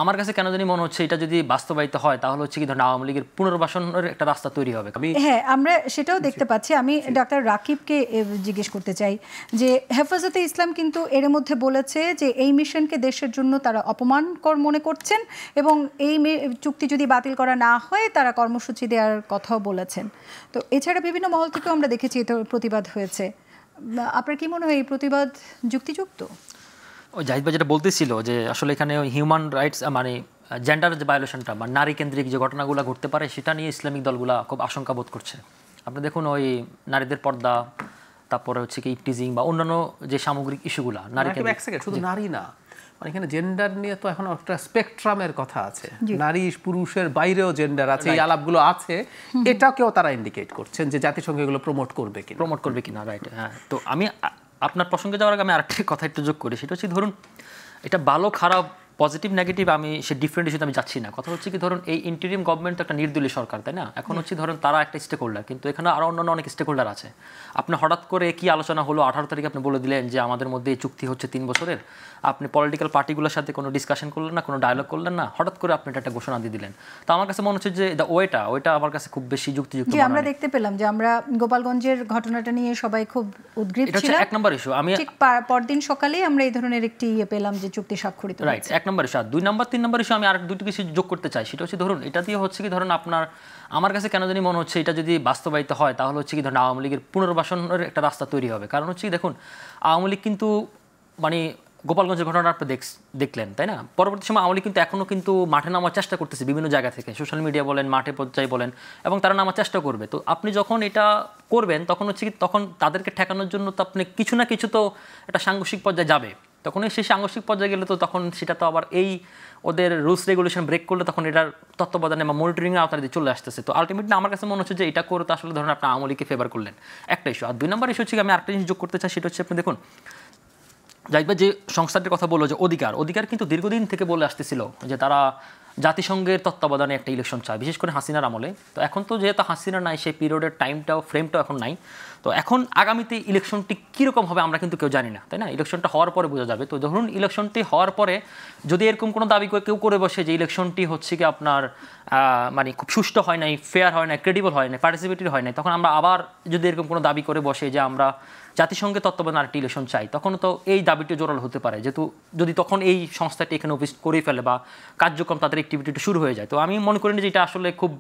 আমার কাছে কেন জানি মনে হচ্ছে এটা যদি বাস্তবায়িত হয় তাহলে হচ্ছে কি ধরুন আওয়ামী লীগের পুনর্বাসনের একটা রাস্তা তৈরি হবে। হ্যাঁ, আমরা সেটাও দেখতে পাচ্ছি। আমি ডক্টর রাকিবকে জিজ্ঞেস করতে চাই যে হেফাজতে ইসলাম কিন্তু এর মধ্যে বলেছে যে এই মিশনকে দেশের জন্য তারা অপমানকর মনে করছেন এবং এই চুক্তি যদি বাতিল করা না হয় তারা কর্মসূচি দেওয়ার কথাও বলেছেন। তো এছাড়া বিভিন্ন মহল থেকেও আমরা দেখেছি এতে প্রতিবাদ হয়েছে। আপনার কি মনে হয় এই প্রতিবাদ যুক্তিযুক্ত? ওই জাহিদ ভাই যেটা বলতেছিল যে আসলে এখানে হিউম্যান রাইটস মানে জেন্ডার যে ভায়োলেশনটা বা নারী কেন্দ্রিক যে ঘটনাগুলো ঘটতে পারে সেটা নিয়ে ইসলামিক দলগুলা খুব আশঙ্কা বোধ করছে। আপনি দেখুন ওই নারীদের পর্দা, তারপরে হচ্ছে কি ইপটিজিং বা অন্যান্য যে সামগ্রিক ইস্যুগুলা নারী কেন্দ্রিক, শুধু নারী না, মানে এখানে জেন্ডার নিয়ে তো এখন একটা স্পেকট্রামের কথা আছে, নারী পুরুষের বাইরেও জেন্ডার আছে, এই আলাপগুলো আছে, এটাকেও তারা ইন্ডিকেট করছেন যে জাতিসংঘ এগুলো প্রমোট করবে কিনা। রাইট। হ্যাঁ, তো আমি আপনার প্রসঙ্গে যাওয়ার আগে আমি আরেকটা কথা একটু যোগ করি, সেটা হচ্ছে ধরুন এটা ভালো খারাপ পজিটিভ নেগেটিভ আমি সে ডিফারেন্ট ইস্যুতে আমি যাচ্ছি না। কথা হচ্ছে কি ধরুন এই ইন্টারিম গভর্নমেন্ট তো একটা নির্দলীয় সরকার, তাই না? এখন হচ্ছে ধরুন তারা একটা স্টেক হোল্ডার, কিন্তু এখানে আরও অন্যান্য অনেক স্টেক হোল্ডার আছে। আপনি হঠাৎ করে কি আলোচনা হলো 18 তারিখে আপনি বলে দিলেন যে আমাদের মধ্যে এই চুক্তি হচ্ছে 3 বছরের, আপনি পলিটিক্যাল পার্টিগুলোর সাথে কোনো ডিসকাশন করলেন না, কোনো ডায়লগ করলেন না, হঠাৎ করে আপনি একটা ঘোষণা দিয়ে দিলেন। তো আমার কাছে মনে হচ্ছে যে ওইটা আমার কাছে খুব বেশি যুক্তিযুক্ত। আমরা দেখতে পেলাম যে আমরা গোপালগঞ্জের ঘটনাটা নিয়ে সবাই খুব উদ্গ্রীব ছিলাম। এটা এক নম্বর ইস্যু। আমি ঠিক পরদিন সকালেই আমরা এই ধরনের একটি পেলাম যে চুক্তি স্বাক্ষরিত হয়েছে। রাইট, 1 নম্বর ইস্যু। আর 2 নম্বর 3 নম্বর ইস্যু আমি আর দুটো কিছু যোগ করতে চাই, সেটা হচ্ছে ধরুন এটা দিয়ে হচ্ছে কি ধরুন আমার কাছে কেন জানি মনে হচ্ছে এটা যদি বাস্তবায়িত হয় তাহলে হচ্ছে কি ধরুন আওয়ামী লীগের পুনর্বাসনের একটা রাস্তা তৈরি হবে। কারণ হচ্ছে কি দেখুন আওয়ামী লীগ কিন্তু মানে গোপালগঞ্জের ঘটনাটা আপনি দেখলেন, তাই না? পরবর্তী সময় আওয়ামী লীগ কিন্তু এখনও কিন্তু মাঠে নামার চেষ্টা করতেছে বিভিন্ন জায়গা থেকে, সোশ্যাল মিডিয়া বলেন, মাঠে পর্যায়ে বলেন, এবং তারা নামার চেষ্টা করবে। তো আপনি যখন এটা করবেন তখন হচ্ছে কি তখন তাদেরকে ঠেকানোর জন্য তো আপনি কিছু না কিছু তো একটা সাংঘর্ষিক পর্যায়ে যাবে। তখন সেই সাংঘর্ষিক পর্যায়ে গেলে তো তখন সেটা তো আবার এই ওদের রুলস রেগুলেশন ব্রেক করলে তখন এটার তত্ত্বাবধানে বা মনিটরিংয়ে আওতায় চলে আসতেছে। তো আলটিমেটলি আমার কাছে মনে হচ্ছে যে এটা করে তো আসলে ধরুন আপনি আওয়ামী লীগকে ফেভার করলেন, একটা ইস্যু। আর 2 নম্বর ইস্যু হচ্ছে আমি আরেকটা জিনিস যোগ করতে চাই, সেটা হচ্ছে আপনি দেখুন জাহিদ যে সংস্থাটির কথা বললো যে অধিকার কিন্তু দীর্ঘদিন থেকে বলে আসতেছিল যে তারা জাতিসংঘের তত্ত্বাবধানে একটা ইলেকশন চায়, বিশেষ করে হাসিনার আমলে। তো এখন তো যেহেতু হাসিনা নাই, সেই পিরিয়ডের টাইমটাও ফ্রেমটাও এখন নাই। তো এখন আগামীতে ইলেকশনটি কীরকম হবে আমরা কিন্তু কেউ জানি না, তাই না? ইলেকশনটা হওয়ার পরে বোঝা যাবে। তো ধরুন ইলেকশনটি হওয়ার পরে যদি এরকম কোনো দাবি কেউ করে বসে যে ইলেকশনটি হচ্ছে কি আপনার মানে খুব সুষ্ঠু হয় নাই, ফেয়ার হয় নাই, ক্রেডিবল হয় নাই, পার্টিসিপেটরি হয় নাই, তখন আমরা আবার যদি এরকম কোনো দাবি করে বসে যে আমরা জাতিসংঘের তত্ত্বাবধানে আরেকটি ইলেকশন চাই, তখন তো এই দাবিটি জোরালো হতে পারে, যেহেতু যদি তখন এই সংস্থাটি এখানে অফিস করে ফেলে বা কার্যক্রম তাদের অ্যাক্টিভিটিটা শুরু হয়ে যায়। তো আমি মনে করি যে এটা আসলে খুব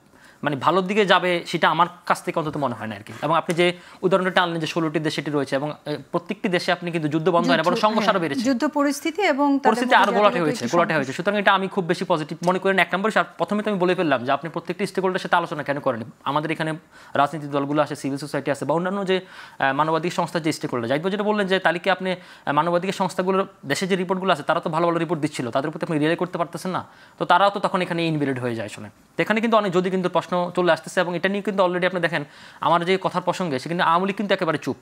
মানে ভালোর দিকে যাবে, সেটা আমার কাছ থেকে অন্তত মনে হয় না আর কি। এবং আপনি যে উদাহরণটা টানলেন যে 16টি দেশ সেটি রয়েছে, এবং প্রত্যেকটি দেশে আপনি কিন্তু যুদ্ধ বন্ধ হয় না, বরং সংঘর্ষ আরও বেড়েছে, যুদ্ধ পরিস্থিতি এবং পরিস্থিতি আরও গোলাটে হয়েছে। সুতরাং এটা আমি খুব বেশি পজিটিভ মনে করি না। 1 নম্বর, প্রথমে তো আমি বলে ফেললাম যে আপনি প্রত্যেকটি স্টেক হোল্ডারের সাথে আলোচনা কেন করেন? আমাদের এখানে রাজনৈতিক দলগুলো আছে, সিভিল সোসাইটি আছে, বা অন্যান্য যে মানবাধিক সংস্থার যে স্টেক হোল্ডার। জাহিদ যেটা বললেন যে তালিকে আপনি মানবাধিক সংস্থাগুলোর দেশে যে রিপোর্টগুলো আছে তারা তো ভালো ভালো রিপোর্ট দিচ্ছিল, তাদের প্রতি আপনি রিলে করতে পারতেছেন না, তো তারাও তো তখন এখানে ইনভ্যালিড হয়ে যায় আসলে। এখানে কিন্তু অনেক যদি কিন্তু প্রশ্ন চলে আসতেছে, এবং এটা নিয়ে কিন্তু অলরেডি আপনি দেখেন আমার যে কথার প্রসঙ্গে সে কিন্তু আওয়ামী লীগ কিন্তু একেবারে চুপ,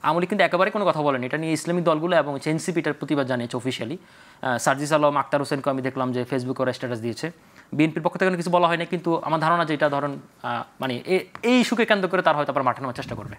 আওয়ামী লীগ কিন্তু একেবারে কোনো কথা বলেনি এটা নিয়ে। ইসলামিক দলগুলো এবং এনসিপি এটার প্রতিবাদ জানিয়েছে অফিসিয়ালি। সার্জিস আলম, আক্তার হোসেনকে আমি দেখলাম যে ফেসবুকে ওরা স্ট্যাটাস দিয়েছে। বিএনপির পক্ষ থেকে কিছু বলা হয় না, কিন্তু আমার ধারণা যে এটা ধরেন মানে এই ইস্যুকে কেন্দ্র করে তারা হয়তো আবার মাঠে নামার চেষ্টা করবে।